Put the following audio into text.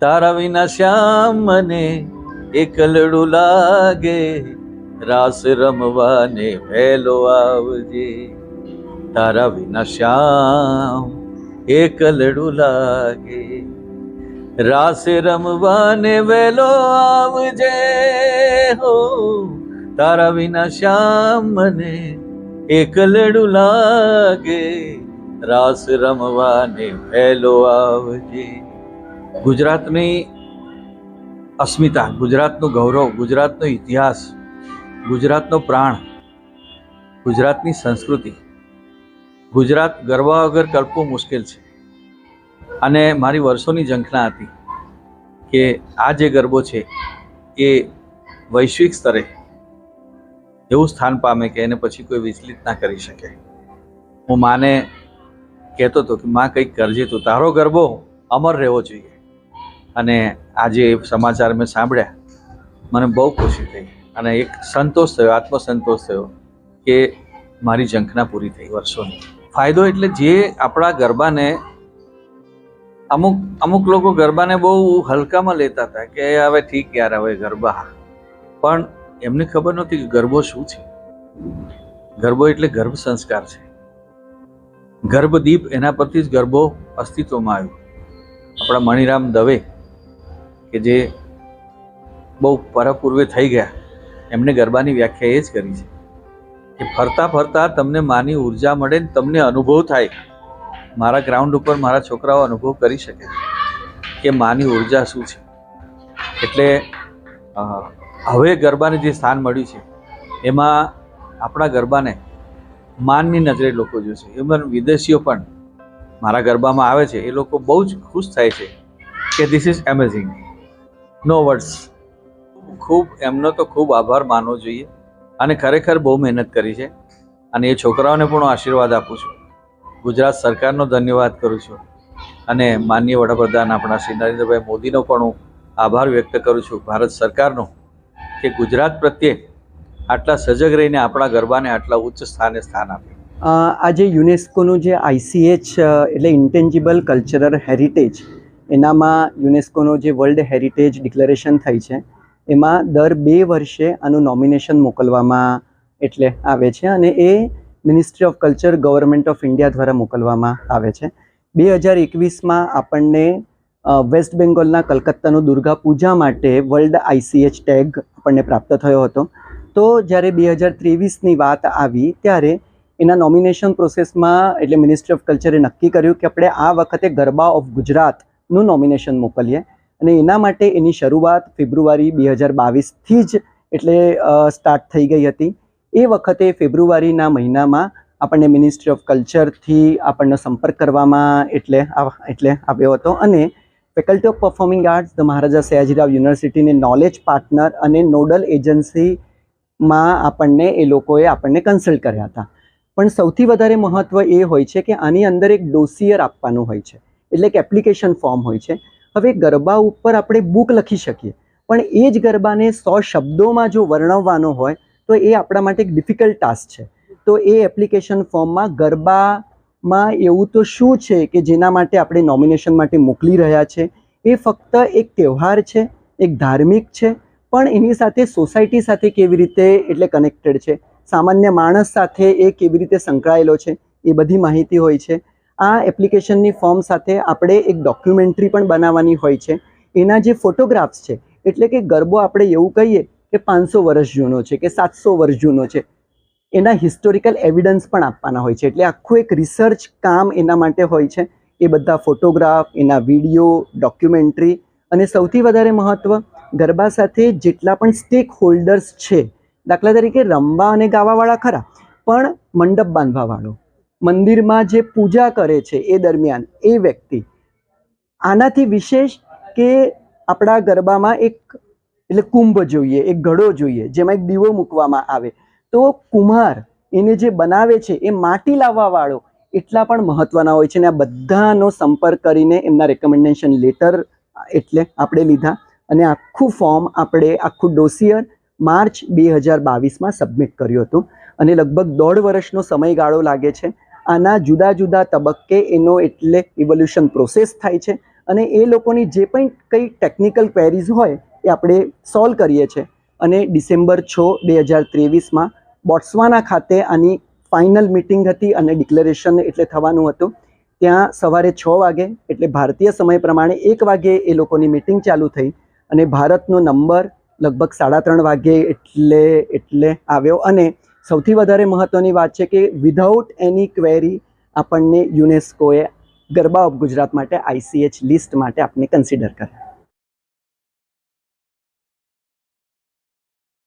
તારા વિના શ્યામ મને એકલડું લાગે, રાસ રમવાને વહેલો આવજે. તારા વિના શ્યામ એકલડું લાગે, રાસ રમવાને વહેલો આવજે. હો તારા વિના શ્યામ મને એકલડું લાગે, રાસ રમવાને વહેલો આવજે. ગુજરાતની અસ્મિતા, ગુજરાતનું ગૌરવ, ગુજરાતનો ઇતિહાસ, ગુજરાતનો પ્રાણ, ગુજરાતની સંસ્કૃતિ, ગુજરાત ગરબા વગર કલ્પવું મુશ્કેલ છે. અને મારી વર્ષોની ઝંખના હતી કે આ જે ગરબો છે એ વૈશ્વિક સ્તરે એવું સ્થાન પામે કે એને પછી કોઈ વિચલિત ના કરી શકે. હું માને કહેતો હતો કે માં કંઈક કરજે, તું તારો ગરબો અમર રહેવો જોઈએ. અને આજે સમાચાર મેં સાંભળ્યા, મને બહુ ખુશી થઈ અને એક સંતોષ થયો, આત્મસંતોષ થયો કે મારી ઝંખના પૂરી થઈ વર્ષોની. ફાયદો એટલે જે આપણા ગરબાને અમુક લોકો ગરબાને બહુ હલકામાં લેતા હતા કે હવે ઠીક યાર હવે ગરબા, પણ એમને ખબર નહોતી કે ગરબો શું છે. ગરબો એટલે ગર્ભ સંસ્કાર છે. ગર્ભદીપ, એના પરથી જ ગરબો અસ્તિત્વમાં આવ્યો. આપણા મણિરામ દવે કે જે બહુ પરપૂર્વે થઈ ગયા, એમને ગરબાની વ્યાખ્યા એ જ કરી છે કે ફરતા ફરતા તમને માની ઉર્જા મળે ને તમને અનુભવ થાય. મારા ગ્રાઉન્ડ ઉપર મારા છોકરાઓ અનુભવ કરી શકે કે માની ઉર્જા શું છે. એટલે હવે ગરબાને જે સ્થાન મળ્યું છે એમાં આપણા ગરબાને માનની નજરે લોકો જોશે. ઇવન વિદેશીઓ પણ મારા ગરબામાં આવે છે, એ લોકો બહુ જ ખુશ થાય છે કે this is amazing, no words. ખૂબ એમનો તો ખૂબ આભાર માનવો જોઈએ અને ખરેખર બહુ મહેનત કરી છે. અને એ છોકરાઓને પણ હું આશીર્વાદ આપું છું. ગુજરાત સરકારનો ધન્યવાદ કરું છું અને માનનીય વડાપ્રધાન આપણા શ્રી નરેન્દ્રભાઈ મોદીનો પણ હું આભાર વ્યક્ત કરું છું, ભારત સરકારનો, કે ગુજરાત પ્રત્યે આટલા સજગ રહીને આપણા ગરબાને આટલા ઉચ્ચ સ્થાને સ્થાન આપ્યું. આજે યુનેસ્કોનું જે ICH એટલે ઇન્ટેન્જિબલ કલ્ચરલ હેરિટેજ, એનામાં યુનેસ્કોનો જે વર્લ્ડ હેરિટેજ ડિક્લેરેશન થઈ છે એમાં દર 2 વર્ષે આનું નોમિનેશન મોકલવામાં એટલે આવે છે અને એ ministry of culture, government of India દ્વારા મોકલવામાં આવે છે. 2021માં આપણને વેસ્ટ બેંગોલના કલકત્તાનો દુર્ગા પૂજા માટે વર્લ્ડ ICH ટેગ આપણને પ્રાપ્ત થયો હતો. તો જ્યારે 2023ની વાત આવી ત્યારે એના નોમિનેશન પ્રોસેસમાં એટલે મિનિસ્ટ્રી ઓફ કલ્ચરે નક્કી કર્યું કે આપણે આ વખતે ગરબા ઓફ ગુજરાતનું નોમિનેશન મોકલીએ અને એના માટે એની શરૂઆત ફેબ્રુઆરી 2022થી જ એટલે સ્ટાર્ટ થઈ ગઈ હતી. એ વખતે ફેબ્રુઆરીના મહિનામાં આપણને મિનિસ્ટ્રી ઓફ કલ્ચરથી આપણને સંપર્ક કરવામાં એટલે આવ્યો હતો અને faculty of performing arts, the Maharaja Sayajirao યુનિવર્સિટીની નોલેજ પાર્ટનર અને નોડલ એજન્સીમાં આપણને એ લોકોએ આપણને કન્સલ્ટ કર્યા હતા. પણ સૌથી વધારે મહત્ત્વ એ હોય છે કે આની અંદર એક ડોસિયર આપવાનું હોય છે, એટલે કે એપ્લિકેશન ફોર્મ હોય છે. હવે ગરબા ઉપર આપણે બુક લખી શકીએ, પણ એ જ ગરબાને 100 શબ્દોમાં જો વર્ણવવાનો હોય તો એ આપણા માટે એક ડિફિકલ્ટ ટાસ્ક છે. તો એ એપ્લિકેશન ફોર્મમાં ગરબામાં એવું તો શું છે કે જેના માટે આપણે નોમિનેશન માટે મોકલી રહ્યા છે. એ ફક્ત એક તહેવાર છે, એક ધાર્મિક છે, પણ એની સાથે સોસાયટી સાથે કેવી રીતે એટલે કનેક્ટેડ છે, સામાન્ય માણસ સાથે એ કેવી રીતે સંકળાયેલો છે, એ બધી માહિતી હોય છે. આ એપ્લિકેશનની ફોર્મ સાથે આપણે એક ડોક્યુમેન્ટરી પણ બનાવવાની હોય છે. એના જે ફોટોગ્રાફ્સ છે, એટલે કે ગરબો આપણે એવું કહીએ કે 500 વર્ષ જૂનો છે કે 700 વર્ષ જૂનો છે, એના હિસ્ટોરિકલ એવિડન્સ પણ આપવાના હોય છે. એટલે આખું એક રિસર્ચ કામ એના માટે હોય છે. એ બધા ફોટોગ્રાફ, એના વિડીયો, ડોક્યુમેન્ટરી અને સૌથી વધારે મહત્ત્વ ગરબા સાથે જેટલા પણ સ્ટેક હોલ્ડર્સ છે, દાખલા તરીકે રમવા અને ગાવાવાળા ખરા, પણ મંડપ બાંધવાવાળો, મંદિરમાં જે પૂજા કરે છે એ દરમિયાન એ વ્યક્તિ, આનાથી વિશેષ કે આપણા ગરબામાં એક એટલે કુંભ જોઈએ, એક ઘડો જોઈએ જેમાં એક દીવો મૂકવામાં આવે, તો કુમ્હાર એને જે બનાવે છે એ માટી લાવવાવાળો એટલા પણ મહત્ત્વના હોય છે. અને આ બધાનો સંપર્ક કરીને એમના રેકમેન્ડેશન લેટર એટલે આપણે લીધા અને આખું ફોર્મ આપણે આખું ડોસિયર માર્ચ 2022માં સબમિટ કર્યું હતું અને લગભગ 1.5 વર્ષનો સમયગાળો લાગે છે. આના જુદા જુદા તબક્કે એનો એટલે ઇવોલ્યુશન પ્રોસેસ થાય છે અને એ લોકોની જે પણ કંઈ ટેકનિકલ ક્વેરીઝ હોય એ આપણે સોલ્વ કરીએ છીએ. અને ડિસેમ્બર 6, 2023માં બોટ્સવાના ખાતે આની ફાઇનલ મિટિંગ હતી અને ડિક્લેરેશન એટલે થવાનું હતું. ત્યાં સવારે 6 વાગે એટલે ભારતીય સમય પ્રમાણે 1 વાગે એ લોકોની મિટિંગ ચાલુ થઈ અને ભારતનો નંબર લગભગ 3:30 વાગે એટલે આવ્યો. અને સૌથી વધારે મહત્ત્વની વાત છે કે વિધાઉટ એની ક્વેરી આપણને યુનેસ્કોએ ગરબા ઓફ ગુજરાત માટે ICH લિસ્ટ માટે આપને કન્સિડર કરે.